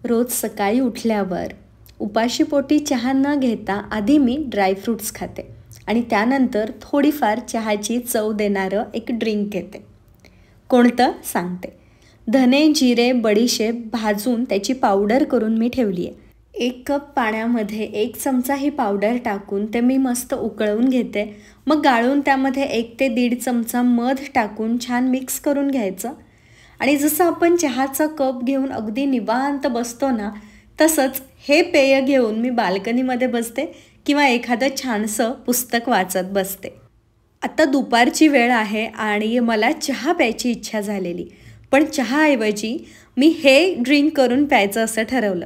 रोज सकाळी उठल्यावर उपाशीपोटी चहा न घेता आधी मी ड्रायफ्रूट्स खाते आणि त्यानंतर थोडीफार चहाची चव देणारं एक ड्रिंक घेते. कोणतं सांगते. धने, जिरे, बडीशेप भाजून त्याची पावडर करून मी ठेवली आहे. 1 कप पाण्यामध्ये 1 चमचा ही पावडर टाकून ते मी मस्त उकळवून घेते. मग गाळून त्यामध्ये 1 ते 1.5 चमचा मध टाकून छान मिक्स करून घ्यायचं. आणि जसं आपण चहाचा कप घेऊन अगदी निवांत बसतो ना, तसंच हे पेय घेऊन मी बाल्कनीमध्ये बसते किंवा एखादं छानसं पुस्तक वाचत बसते. आता दुपारची वेळ आहे आणि मला चहा प्यायची इच्छा झालेली, पण चहाऐवजी मी हे ड्रिंक करून प्यायचं असं ठरवलं.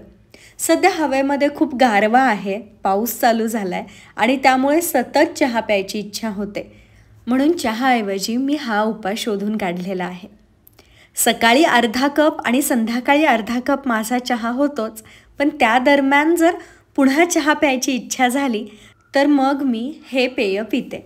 सध्या हवेमध्ये खूप गारवा आहे, पाऊस चालू झाला आहे आणि त्यामुळे सतत चहा प्यायची इच्छा होते. म्हणून चहाऐवजी मी हा उपाय शोधून काढलेला आहे. सकाळी अर्धा कप आणि संध्याकाळी अर्धा कप माझा चहा होतोच, पण त्या दरम्यान जर पुन्हा चहा प्यायची इच्छा झाली तर मग मी हे पेय पिते.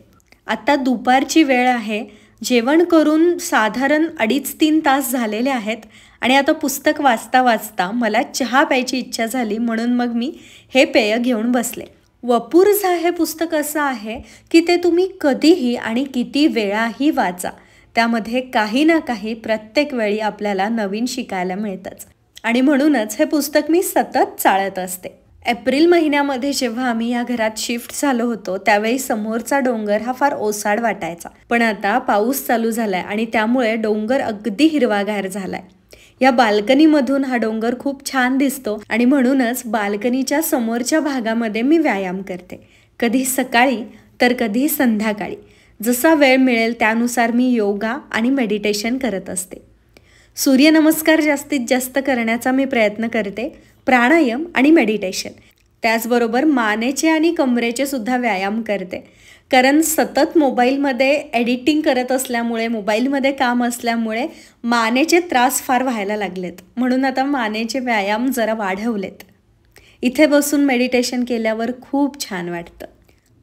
आता दुपारची वेळ आहे, जेवण करून साधारण 2.5-3 तास झालेले आहेत आणि आता पुस्तक वाचता वाचता मला चहा प्यायची इच्छा झाली, म्हणून मग मी हे पेय घेऊन बसले. वपुर्झा हे पुस्तक असं आहे की ते तुम्ही कधीही आणि किती वेळाही वाचा. त्यामध्ये काही ना काही प्रत्येक वेळी आपल्याला नवीन शिकायला मिळतंच आणि म्हणूनच हे पुस्तक मी सतत चाळत असते. एप्रिल महिन्यामध्ये जेव्हा आम्ही या घरात शिफ्ट झालो होतो त्यावेळी समोरचा डोंगर हा फार ओसाड वाटायचा, पण आता पाऊस चालू झालाय आणि त्यामुळे डोंगर अगदी हिरवागार झालाय. या बाल्कनीमधून हा डोंगर खूप छान दिसतो आणि म्हणूनच बाल्कनीच्या समोरच्या भागामध्ये मी व्यायाम करते. कधी सकाळी तर कधी संध्याकाळी. जसा वेळ मिळेल त्यानुसार मी योगा आणि मेडिटेशन करत असते. सूर्यनमस्कार जास्तीत जास्त करण्याचा मी प्रयत्न करते, प्राणायाम आणि मेडिटेशन. त्याचबरोबर मानेचे आणि कमरेचे सुद्धा व्यायाम करते, कारण सतत मोबाईलमध्ये एडिटिंग करत असल्यामुळे, मोबाईलमध्ये काम असल्यामुळे मानेचे त्रास फार व्हायला लागलेत. म्हणून आता मानेचे व्यायाम जरा वाढवलेत. इथे बसून मेडिटेशन केल्यावर खूप छान वाटतं.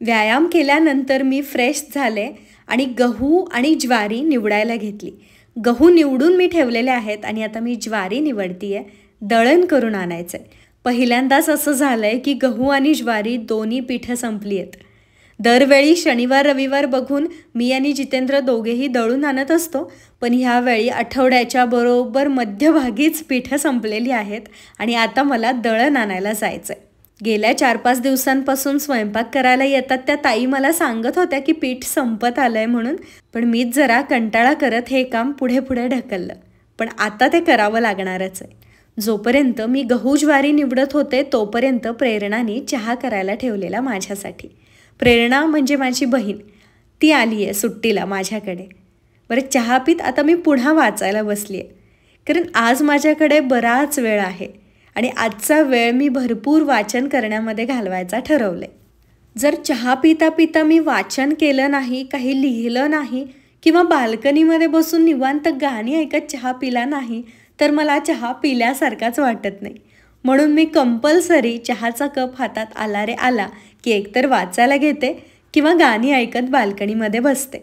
व्यायाम केल्यानंतर मी फ्रेश झाले आणि गहू आणि ज्वारी निवडायला घेतली. गहू निवडून मी ठेवलेले आहेत आणि आता मी ज्वारी निवडती आहे. दळण करून आणायचं आहे. पहिल्यांदाच असं झालं आहे की गहू आणि ज्वारी दोन्ही पिठं संपली आहेत. दरवेळी शनिवार रविवार बघून मी आणि जितेंद्र दोघेही दळून आणत असतो, पण ह्यावेळी आठवड्याच्या बरोबर मध्यभागीच पिठं संपलेली आहेत आणि आता मला दळण आणायला जायचं आहे. गेल्या 4-5 दिवसांपासून स्वयंपाक करायला येतात त्या ताई मला सांगत होत्या की पीठ संपत आलं आहे म्हणून, पण मीच जरा कंटाळा करत हे काम पुढे पुढे ढकललं. पण आता ते करावं लागणारच आहे. जोपर्यंत मी गहू ज्वारी निवडत होते तोपर्यंत प्रेरणाने चहा करायला ठेवलेला माझ्यासाठी. प्रेरणा म्हणजे माझी बहीण, ती आली आहे सुट्टीला माझ्याकडे. बरं, चहा पीत आता मी पुन्हा वाचायला बसली आहे, कारण आज माझ्याकडे बराच वेळ आहे आणि आजचा वेळ मी भरपूर वाचन करण्यामध्ये घालवायचा ठरवले. जर चहा पिता पिता मी वाचन केलं नाही, काही लिहिलं नाही किंवा बाल्कनीमध्ये बसून निवांत गाणी ऐकत चहा पिला नाही तर मला चहा पिल्यासारखाच वाटत नाही. म्हणून मी कंपल्सरी चहाचा कप हातात आला रे आला की एकतर वाचायला घेते किंवा गाणी ऐकत बाल्कनीमध्ये बसते.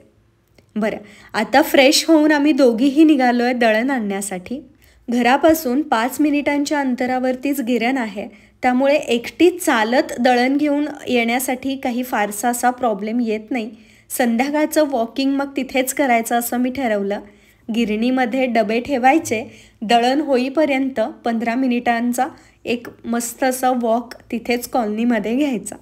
बरं, आता फ्रेश होऊन आम्ही दोघीही निघालो आहे दळण आणण्यासाठी. घरापासून 5 मिनिटांच्या अंतरावरतीच गिरण आहे, त्यामुळे एकटी चालत दळण घेऊन येण्यासाठी काही फारसा असा प्रॉब्लेम येत नाही. संध्याकाळचं वॉकिंग मग तिथेच करायचं असं मी ठरवलं. गिरणीमध्ये डबे ठेवायचे, दळण होईपर्यंत 15 मिनिटांचा एक मस्त असा वॉक तिथेच कॉलनीमध्ये घ्यायचा.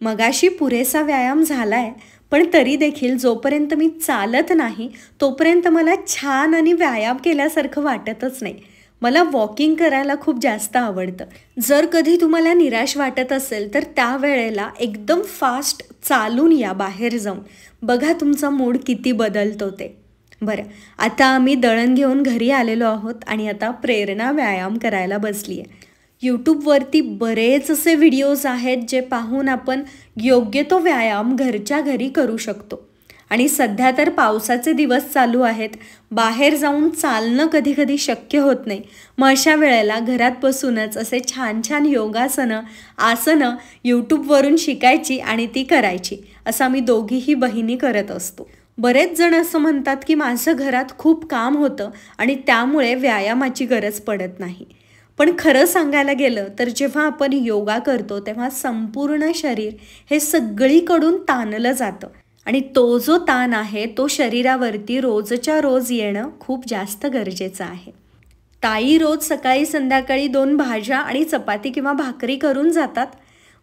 मगाशी पुरेसा व्यायाम झाला आहे, पण तरी देखील जोपर्यंत मी चालत नाही तोपर्यंत मला छान आणि व्यायाम केल्यासारखं वाटतच नाही. मला वॉकिंग करायला खूप जास्त आवडतं. जर कधी तुम्हाला निराश वाटत असेल तर त्यावेळेला एकदम फास्ट चालून या बाहेर जाऊन. बघा तुमचा मूड किती बदलतो ते. बरं, आता आम्ही दळण घेऊन घरी आलेलो आहोत आणि आता प्रेरणा व्यायाम करायला बसली आहे. यूट्यूबवरती बरेच असे व्हिडिओज आहेत जे पाहून आपण योग्य तो व्यायाम घरच्या घरी करू शकतो. आणि सध्या तर पावसाचे दिवस चालू आहेत, बाहेर जाऊन चालणं कधी कधी शक्य होत नाही. मग अशा वेळेला घरात बसूनच असे छान छान योगासनं, आसनं यूट्यूबवरून शिकायची आणि ती करायची, असं आम्ही दोघीही बहिणी करत असतो. बरेच जण असं म्हणतात की माझं घरात खूप काम होतं आणि त्यामुळे व्यायामाची गरज पडत नाही. पण खरं सांगायला गेलं तर जेव्हा आपण योगा करतो तेव्हा संपूर्ण शरीर हे सगळीकडून ताणलं जातं आणि तो जो ताण आहे तो शरीरावरती रोजच्या रोज येणं खूप जास्त गरजेचं आहे. ताई रोज सकाळी संध्याकाळी 2 भाज्या आणि चपाती किंवा भाकरी करून जातात.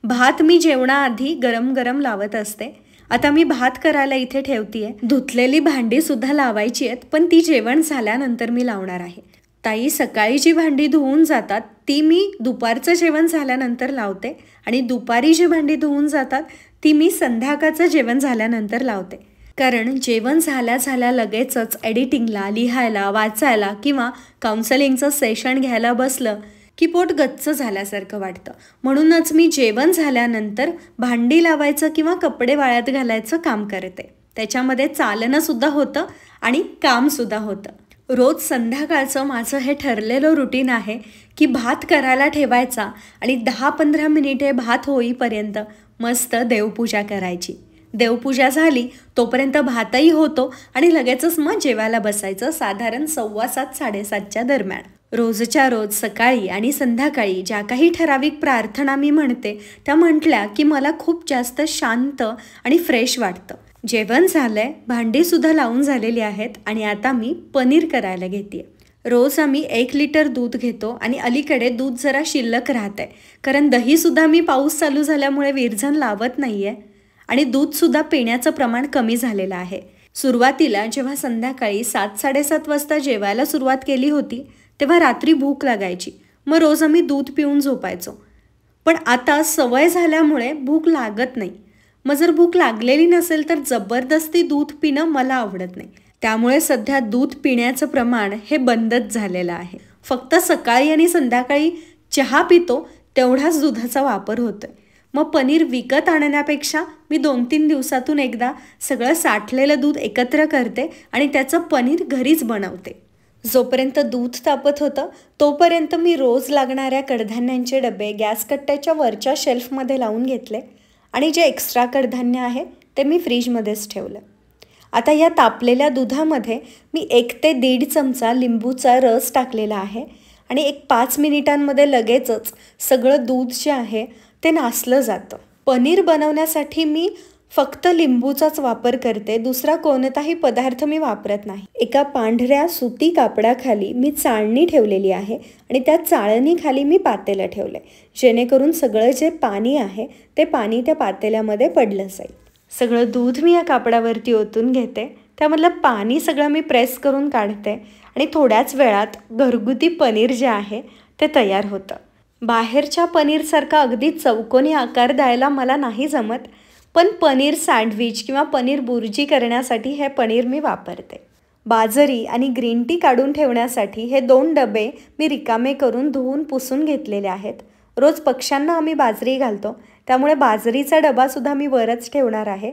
भात मी जेवणाआधी गरम गरम लावत असते. आता मी भात करायला इथे ठेवतीये. धुतलेली भांडी सुद्धा लावायची आहेत, पण ती जेवण झाल्यानंतर मी लावणार आहे. ताई सकाळी जी भांडी धुवून जातात ती मी दुपारचं जेवण झाल्यानंतर लावते आणि दुपारी जी भांडी धुवून जातात ती मी संध्याकाळचं जेवण झाल्यानंतर लावते. कारण जेवण झाल्या लगेचच एडिटिंगला, लिहायला, वाचायला किंवा काउन्सलिंगचं सेशन घ्यायला बसलं की पोट गच्च झाल्यासारखं वाटतं. म्हणूनच मी जेवण झाल्यानंतर भांडी लावायचं किंवा कपडे वाळत घालायचं काम करते. त्याच्यामध्ये चालणंसुद्धा होतं आणि कामसुद्धा होतं. रोज संध्याकाळचं माझं हे ठरलेलं रुटीन आहे की भात करायला ठेवायचा आणि 10-15 मिनिटे भात होईपर्यंत मस्त देवपूजा करायची. देवपूजा झाली तोपर्यंत भातही होतो आणि लगेचच मग जेवायला बसायचं साधारण 7:15-7:30च्या दरम्यान. रोजच्या रोज सकाळी आणि संध्याकाळी ज्या काही ठराविक प्रार्थना मी म्हणते त्या म्हटल्या की मला खूप जास्त शांत आणि फ्रेश वाटतं. जेवण झालंय, भांडीसुद्धा लावून झालेली आहेत आणि आता मी पनीर करायला घेते. रोज आम्ही 1 लिटर दूध घेतो आणि अलीकडे दूध जरा शिल्लक राहतंय कारण दहीसुद्धा मी पाऊस चालू झाल्यामुळे विरझण लावत नाहीये आणि दूधसुद्धा पिण्याचं प्रमाण कमी झालेलं आहे. सुरुवातीला जेव्हा संध्याकाळी 7-7:30 वाजता जेवायला सुरुवात केली होती तेव्हा रात्री भूक लागायची. मग रोज आम्ही दूध पिऊन झोपायचो. पण आता सवय झाल्यामुळे भूक लागत नाही. मग जर भूक लागलेली नसेल तर जबरदस्ती दूध पिणं मला आवडत नाही. त्यामुळे सध्या दूध पिण्याचं प्रमाण हे बंदच झालेलं आहे. फक्त सकाळी आणि संध्याकाळी चहा पितो तेवढाच दुधाचा वापर होतोय. मग पनीर विकत आणण्यापेक्षा मी 2-3 दिवसातून एकदा सगळं साठलेलं दूध एकत्र करते आणि त्याचं पनीर घरीच बनवते. जोपर्यंत दूध तापत होतं तोपर्यंत मी रोज लागणाऱ्या कडधान्यांचे डबे गॅस कट्ट्याच्या वरच्या शेल्फमध्ये लावून घेतले आणि जे एक्स्ट्रा कडधान्य आहे ते मी फ्रीजमध्येच ठेवलं. आता या तापलेल्या दुधामध्ये मी 1 ते 1.5 चमचा लिंबूचा रस टाकलेला आहे आणि 5 मिनिटांमध्ये लगेचच सगळं दूध जे आहे ते नासलं जातं. पनीर बनवण्यासाठी मी फक्त लिंबूचाच वापर करते. दुसरा कोणताही पदार्थ मी वापरत नाही. एका पांढऱ्या सुती कापडाखाली मी चाळणी ठेवलेली आहे आणि त्या चाळणीखाली मी पातेलं ठेवलं आहे जेणेकरून सगळं जे पाणी आहे ते पाणी त्या पातेल्यामध्ये पडलं जाईल. सगळं दूध मी या कापडावरती ओतून घेते. त्यामधलं पाणी सगळं मी प्रेस करून काढते आणि थोड्याच वेळात घरगुती पनीर जे आहे ते तयार होतं. बाहेरच्या पनीरसारखा अगदी चौकोनी आकार द्यायला मला नाही जमत, पण पनीर सँडविच किंवा पनीर बुर्जी करण्यासाठी हे पनीर मी वापरते. बाजरी आणि ग्रीन टी काढून ठेवण्यासाठी हे 2 डबे मी रिकामे करून धुवून पुसून घेतलेले आहेत. रोज पक्ष्यांना आम्ही बाजरी घालतो त्यामुळे बाजरीचा डबासुद्धा मी वरच ठेवणार आहे.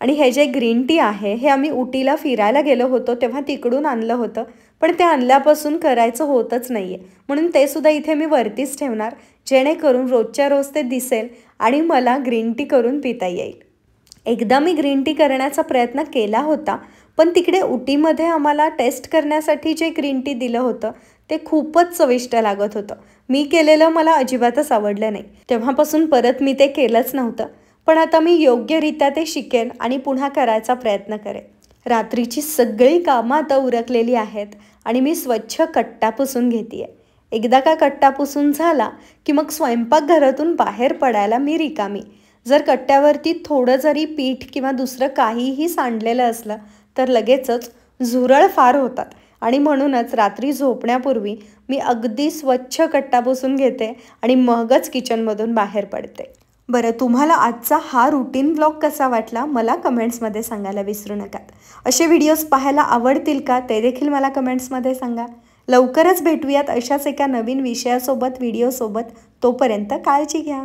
आणि हे जे ग्रीन टी आहे हे आम्ही उटीला फिरायला गेलो होतो तेव्हा तिकडून आणलं होतं, पण ते आणल्यापासून करायचं होतच नाही आहे म्हणून ते सुद्धा इथे मी वरतीच ठेवणार जेणेकरून रोजच्या रोज ते दिसेल आणि मला ग्रीन टी करून पिता येईल. एकदा मी ग्रीन टी करण्याचा प्रयत्न केला होता, पण तिकडे उटीमध्ये आम्हाला टेस्ट करण्यासाठी जे ग्रीन टी दिलं होतं ते खूपच चविष्ट लागत होतं. मी केलेलं मला अजिबातच आवडलं नाही. तेव्हापासून परत मी ते केलंच नव्हतं. पण आता मी योग्यरित्या ते शिकेन आणि पुन्हा करायचा प्रयत्न करेन. रात्रीची सगळी कामं आता उरकलेली आहेत आणि मी स्वच्छ कट्टा पुसून घेते. एकदा का कट्टा पुसून झाला की मग स्वयंपाकघरातून बाहेर पडायला मी रिकामी. जर कट्ट्यावरती थोडं जरी पीठ किंवा दुसरं काहीही सांडलेलं असलं तर लगेचच झुरळ फार होतात आणि म्हणूनच रात्री झोपण्यापूर्वी मी अगदी स्वच्छ कट्टा पुसून घेते आणि मगच किचनमधून बाहेर पडते. बरं, तुम्हाला आजचा हा रुटीन ब्लॉग कसा वाटला मला कमेंट्समध्ये सांगायला विसरू नका. असे व्हिडिओज पाहायला आवडतील का ते देखील मला कमेंट्समध्ये सांगा. लवकरच भेटूयात अशाच एका नवीन विषयासोबत, व्हिडिओसोबत. तोपर्यंत काळजी घ्या.